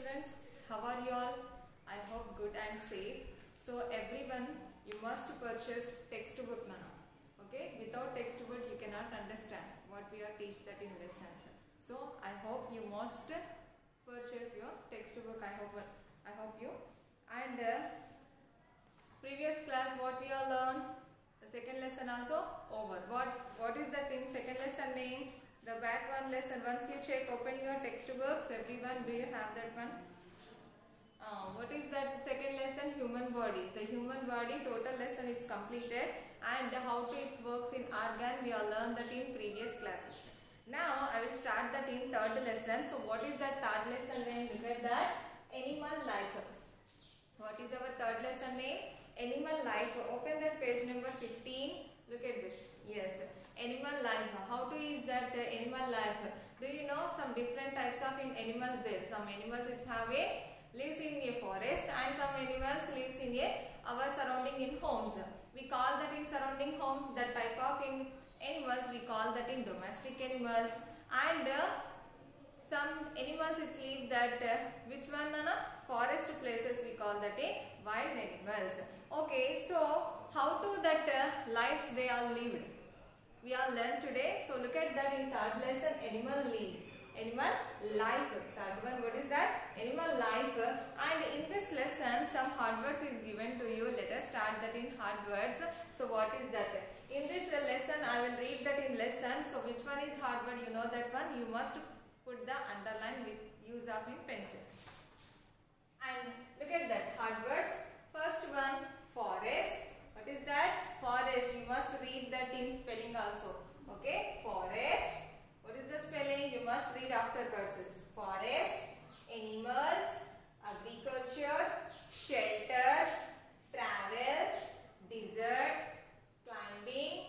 students, how are you all? I hope good and safe. So everyone, you must purchase textbook now. Okay, without textbook you cannot understand what we are teach that in lessons. So I hope you must purchase your textbook. I hope you. And previous class what we are learned, the second lesson also over. What is that in second lesson name? The back one lesson. Once you check, open your textbooks. Everyone, do you have that one? What is that second lesson? Human body. The human body total lesson is completed, and how to it works in organ we have learned that in previous classes. Now I will start that in third lesson. So what is that third lesson name? Look at that. Animal life. What is our third lesson name? Animal life. Open that page number 15. Look at this. Yes. Animal life. How to is that animal life? Do you know some different types of animals there? Some animals lives in a forest, and some animals lives in our surrounding in homes. We call that in surrounding homes, that type of animals we call that in domestic animals, and some animals it live that which one forest places we call that wild animals. Okay, so how to that lives they are lived we are learned today. So look at that in third lesson, animal lives, animal life. Third one, what is that? Animal life. And in this lesson some hard words is given to you. Let us start that in hard words. So what is that? In this lesson I will read that in lesson. So which one is hard word? You know that one. You must put the underline with use of in pencil. And look at that hard words. First one, forest. What is that? Forest. You must read that in spelling also. Okay, forest. What is the spelling? You must read afterwards. Forest, animals, agriculture, shelters, travel, deserts, climbing,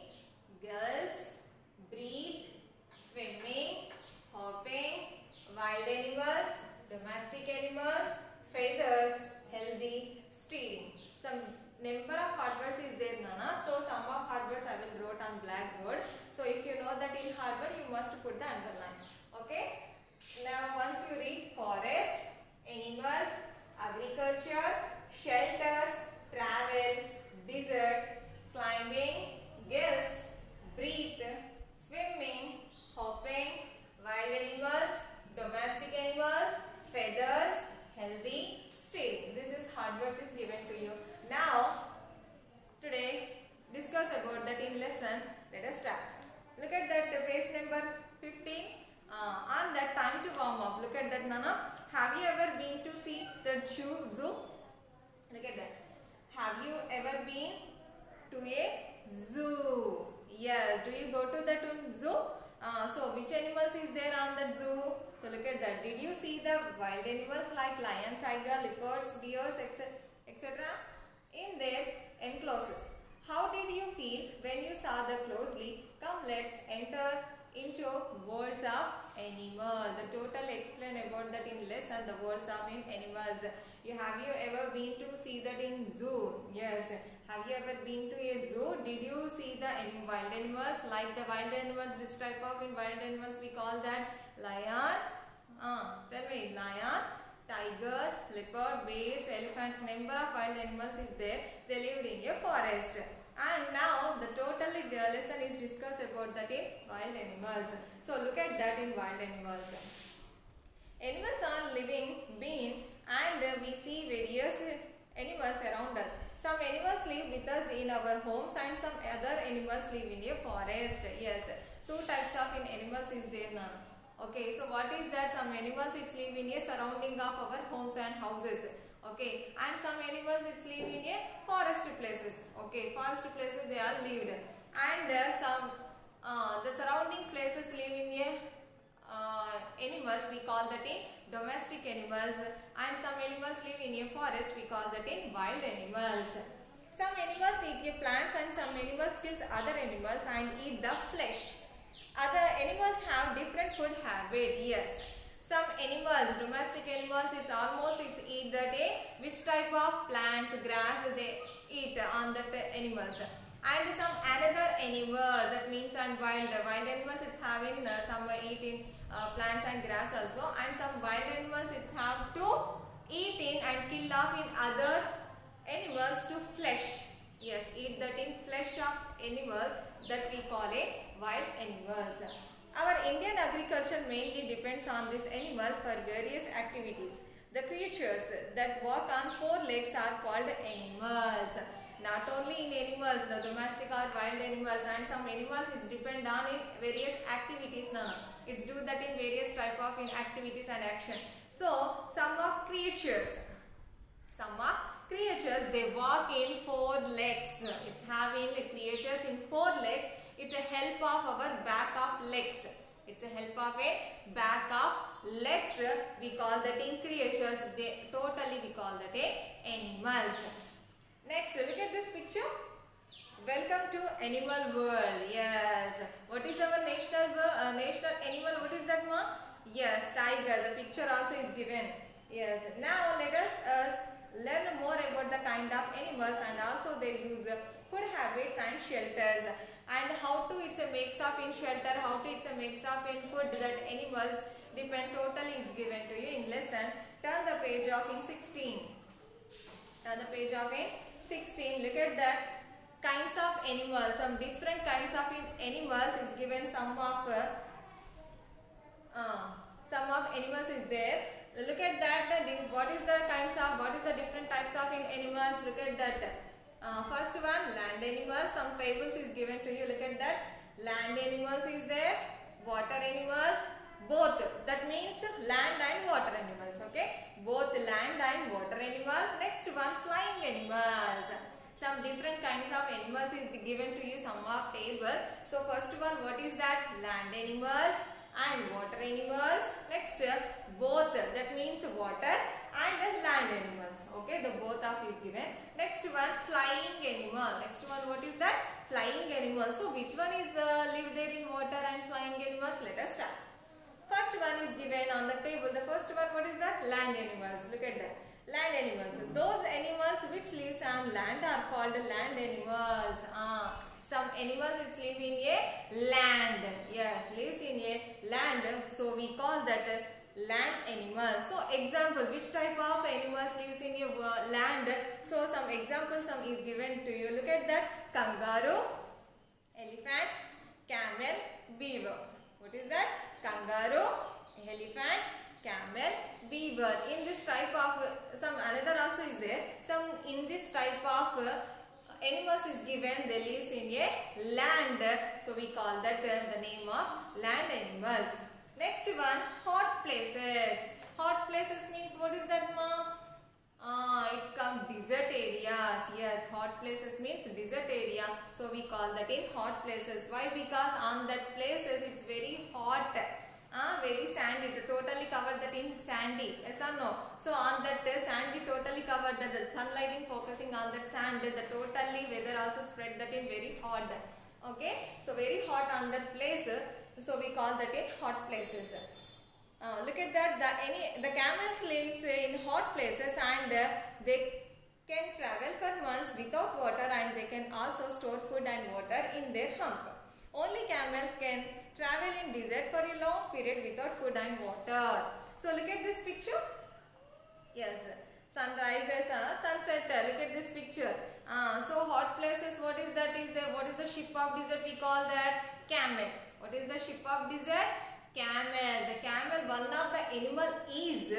girls, breathe, swimming, hopping, wild animals, domestic animals, feathers, healthy, steering. Some number of hard words is there, Nana. So some of hard words I will wrote on blackboard. So if you know that in hard word, you must put the underline. Okay. Now once you read forest, animals, agriculture, shelters, travel, desert, climbing, gills, breathe, swimming, hopping, wild animals, domestic animals, feathers, healthy, steering. This is hard words is given to you. Now, today discuss about that in lesson. Let us start. Look at that page number 15. On that time to warm up. Look at that, Nana. Have you ever been to see the zoo? Look at that. Have you ever been to a zoo? Yes. Do you go to that zoo? So which animals is there on that zoo? So look at that. Did you see the wild animals like lion, tiger, leopards, deers, etc.? In their enclosures. How did you feel when you saw them closely? Come, let's enter into worlds of animals. The total explain about that in lesson, the worlds of animals. Have you ever been to see that in zoo? Yes. Have you ever been to a zoo? Did you see the wild animals? Like the wild animals, which type of wild animals we call that? Lion. Tell me, lion, tigers, leopard, bears, elephants, number of wild animals is there. They lived in a forest. And now the total lesson is discussed about that in wild animals. So look at that in wild animals. Animals are living being, and we see various animals around us. Some animals live with us in our homes, and some other animals live in a forest. Yes, two types of animals is there now. Okay, so what is that? Some animals it live in a surrounding of our homes and houses. Okay, and some animals it live in a forest places. Okay, forest places they are lived, and some the surrounding places live in a animals we call that in domestic animals, and some animals live in a forest we call that in wild animals. Some animals eat plants, and some animals kills other animals and eat the flesh. Other animals have different food habit. Yes. Some animals, domestic animals, it's eat that which type of plants, grass they eat on that animals. And some another animal, that means and wild animals it's having some eating plants and grass also, and some wild animals it's have to field of in other animals to flesh. Yes, eat that in flesh of animal that we call a wild animals. Our Indian agriculture mainly depends on this animal for various activities. The creatures that walk on four legs are called animals. Not only in animals, the domestic or wild animals, and some animals it's depend on in various activities now. It's do that in various type of in activities and action. So some of creatures they walk in four legs. It's having creatures in four legs. It's a help of our back of legs. It's a help of a back of legs. We call that in creatures. They totally we call that a animals. Next, look at this picture. Welcome to Animal World. Yes. What is our national animal? What is that one? Yes, tiger. The picture also is given. Yes. Now let us learn more about the kind of animals and also their use, food habits and shelters, and how to it's a mix of in shelter, how to it's a mix of in food that animals depend totally is given to you in lesson. Turn the page of in 16. Turn the page of in 16. Look at that kinds of animals, some different kinds of animals is given. Some of animals is there. Look at that. What is the kinds of, what is the different types of animals? Look at that. First one, land animals. Some tables is given to you. Look at that. Land animals is there. Water animals. Both. That means land and water animals. Okay. Both land and water animal. Next one, flying animals. Some different kinds of animals is given to you. Some of table. So first one, what is that? Land animals and water animals. Next, both, that means water and land animals. Okay, the both of is given. Next one, flying animal. Next one, what is that? Flying animal. So which one is live there in water and flying animals? Let us start. First one is given on the table. The first one, what is that? Land animals. Look at that. Land animals. Those animals which lives on land are called land animals. Some animals which live in a land. Yes, lives in a land. So we call that land animals. So example, which type of animals lives in a land? So some examples some is given to you. Look at that. Kangaroo, elephant, camel, beaver. What is that? Kangaroo, elephant, camel, beaver. In this type of some another also is there. Some in this type of animals is given, they lives in a land. So we call that the name of land animals. Next one, hot places. Hot places means what is that, ma'am? It's come desert areas. Yes, hot places means desert area. So we call that in hot places. Why? Because on that places it's very hot. Very sandy, totally covered that in sandy. Yes or no? So on that sandy totally covered that the sunlight in focusing on that sand, the totally weather also spread that in very hot. Okay, so very hot on that place. So we call that in hot places. Look at that. The camels lives in hot places and they can travel for months without water, and they can also store food and water in their hump. Only camels can travel in desert for a long period without food and water. So look at this picture. Yes, sunrises, sunset. Look at this picture. So hot places. What is that? What is the ship of desert? We call that camel. What is the ship of desert? Camel. The camel, one of the animal is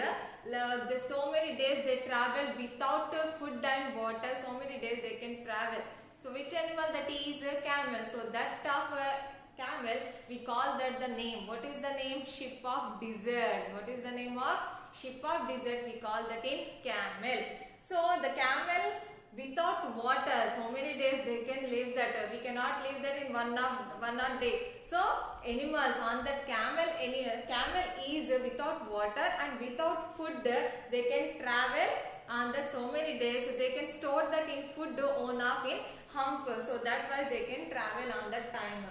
so many days they travel without food and water. So many days they can travel. So which animal that is? Camel. So that of camel we call that the name. What is the name? Ship of desert. What is the name of ship of desert? We call that in camel. So the camel without water, so many days they can live that. We cannot live that in one day. So animals on that camel is without water and without food. They can travel on that so many days. They can store that in food on of in hump. So that why they can travel on that time.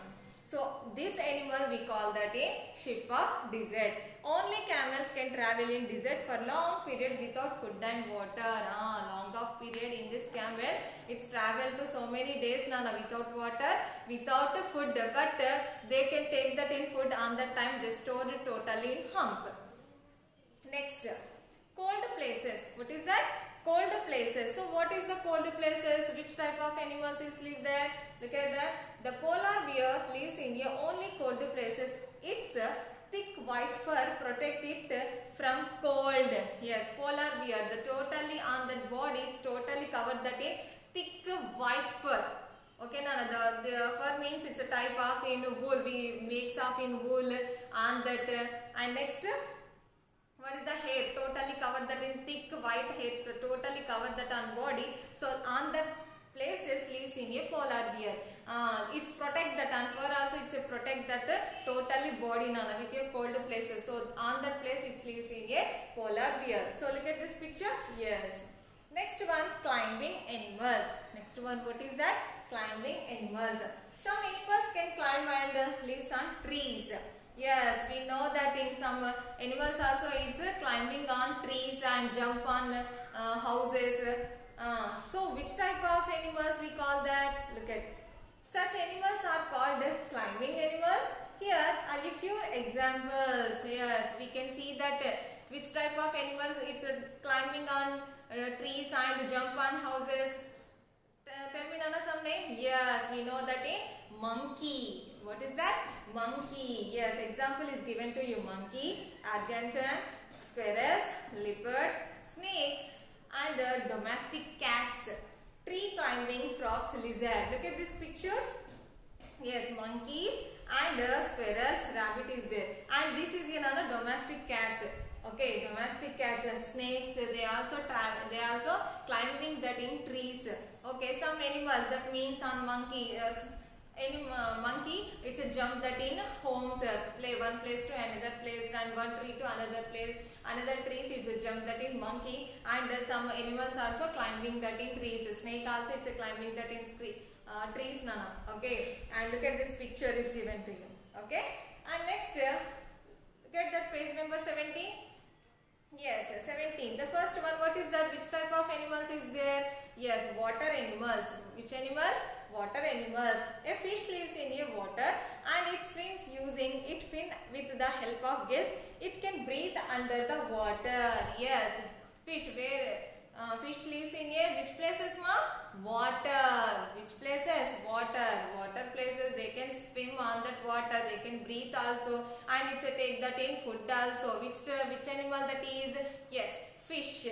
So this animal we call that a ship of desert. Only camels can travel in desert for long period without food and water. Long of period in this camel, it's travel to so many days without water, without food. But they can take that in food on that time. They store it totally in hump. Next, cold places. What is that? Cold places. So what is the cold places? Which type of animals is live there? Look at that. The polar bear lives in only cold places. Its thick white fur protect it from cold. Yes, polar bear. The totally on that body, it's totally covered that in thick white fur. Okay, Nana, the fur means it's a type of in wool. We makes of in wool on that. And next, what is the hair? Totally covered that in thick white hair. Totally covered that on body. So on that places lives in a polar bear. It's protect that and fur also it's a protect that totally body Nana with a cold places. So on that place it lives in a polar bear. So look at this picture. Yes. Next one, climbing animals. Next one, what is that? Climbing animals. Some animals can climb and lives on trees. Yes, we know that in some animals also it's climbing on trees and jump on houses. So which type of animals we call that? Look at such animals are called climbing animals. Here are a few examples. Yes, we can see that which type of animals it's climbing on trees and jump on houses. Tell me Nana some name. Yes, we know that in monkey. What is that? Monkey. Yes, example is given to you. Monkey, orangutan, squirrels, leopards, snakes and domestic cats. Tree climbing frogs, lizard. Look at these pictures. Yes, monkeys and squirrels, rabbit is there. And this is another domestic cat. Okay, domestic cats and snakes, they also climbing that in trees. Okay, some animals that means on monkey. Monkey, it's a jump that in homes, play one place to another place and one tree to another place. Another trees, it's a jump that in monkey. And some animals also climbing that in trees. Snake also it's a climbing that in trees Nana. Okay, and look at this picture is given to you. Okay, and next look at that page number 17. Yes, 17. The first one, what is that? Which type of animals is there? Yes, water animals. Which animals? Water animals. A fish lives in a water and it swims using its fin with the help of gills. It can breathe under the water. Yes, fish. Where fish lives in a which places, ma? Water. Which places? Water. Water places. They can swim on that water. They can breathe also, and it's a take that in food also. Which animal that is? Yes, fish.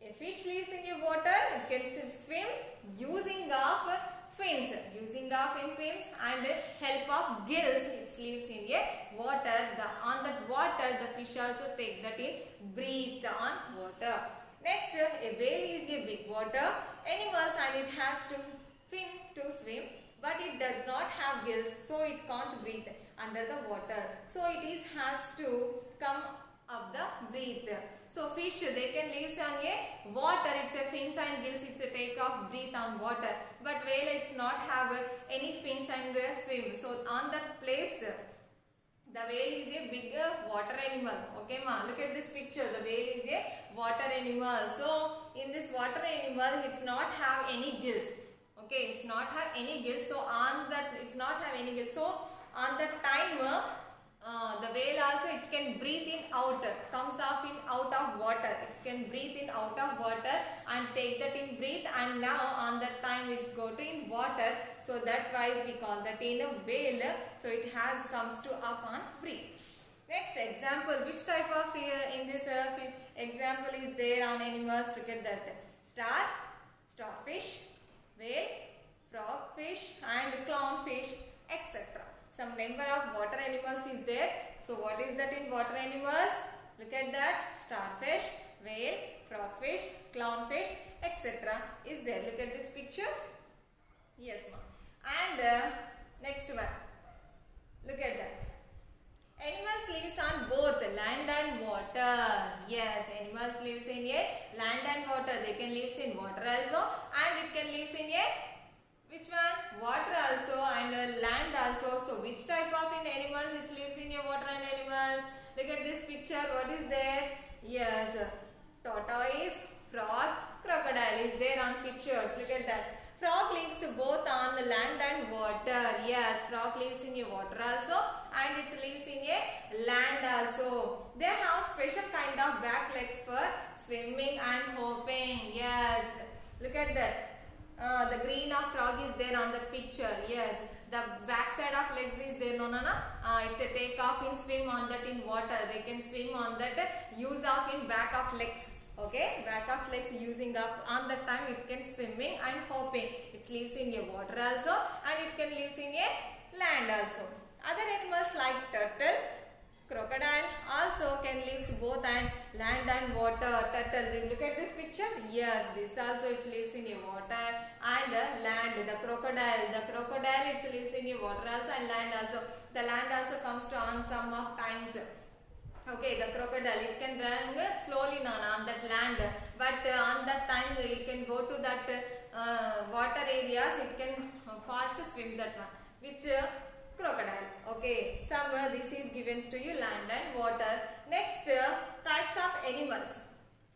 A fish lives in a water. It can swim using of fins. Using of fins and help of gills. It lives in a water. On that water, the fish also take that in breathe on water. Next, a whale is a big water animal and it has to fin to swim, but it does not have gills, so it can't breathe under the water. So it has to come up the breath. So fish, they can live on a water. It's a fins and gills. It's a take off breathe on water. But whale, it's not have any fins and swim. So on that place, the whale is a big water animal. Okay ma, look at this picture. The whale is a water animal. So in this water animal, it's not have any gills. Okay, it's not have any gills. So on that, it's not have any gills. So on the time, the whale also it can breathe in out, comes off in out of water. It can breathe in out of water and take that in breathe, and now on that time it's go to in water. So that wise we call that in a whale. So it has comes to up on breathe. Next example, which type of in this example is there on animals? Look at that. Starfish, whale, frogfish and clownfish, etc. Some number of water animals is there. So what is that in water animals? Look at that. Starfish, whale, frogfish, clownfish, etc. is there. Look at these pictures. Yes, ma'am. And next one. Look at that. Animals lives on both land and water. Yes, animals lives in a land and water. They can live in water also, and it can live in a which one? Water also and land also. So which type of animals it lives in a water and animals? Look at this picture. What is there? Yes, tortoise, frog, crocodile is there on pictures. Look at that. Frog lives both on land and water. Yes, frog lives in a water also and it lives in a land also. They have special kind of back legs for swimming and hopping. Look at that. The green of frog is there on the picture. Yes, the back side of legs is there. No. It's a take off in swim on that in water. They can swim on that. Use of in back of legs. Okay, back of legs using up on that time it can swimming and hopping. It lives in a water also and it can lives in a land also. Other animals like turtle, crocodile also can live both and land and water. Turtle, look at this picture. Yes, this also it lives in a water and land. The crocodile it lives in a water also and land also. The land also comes to on some of times. Okay, the crocodile it can run slowly on that land, but on that time it can go to that water areas. It can fast swim that one. Which crocodile. Okay, somewhere this is given to you land and water. Next, types of animals.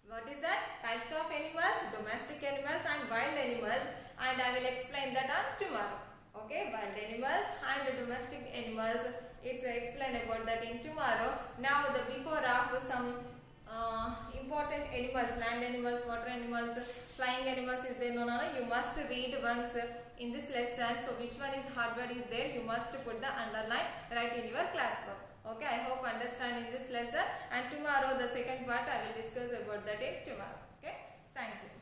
What is that? Types of animals, domestic animals and wild animals, and I will explain that on tomorrow. Okay, wild animals and domestic animals. It's explain about that in tomorrow. Now the before of some important animals, land animals, water animals, flying animals is there. No. You must read once in this lesson. So which one is hard word is there? You must put the underline right in your classwork. Okay, I hope understand in this lesson. And tomorrow the second part I will discuss about that in tomorrow. Okay, thank you.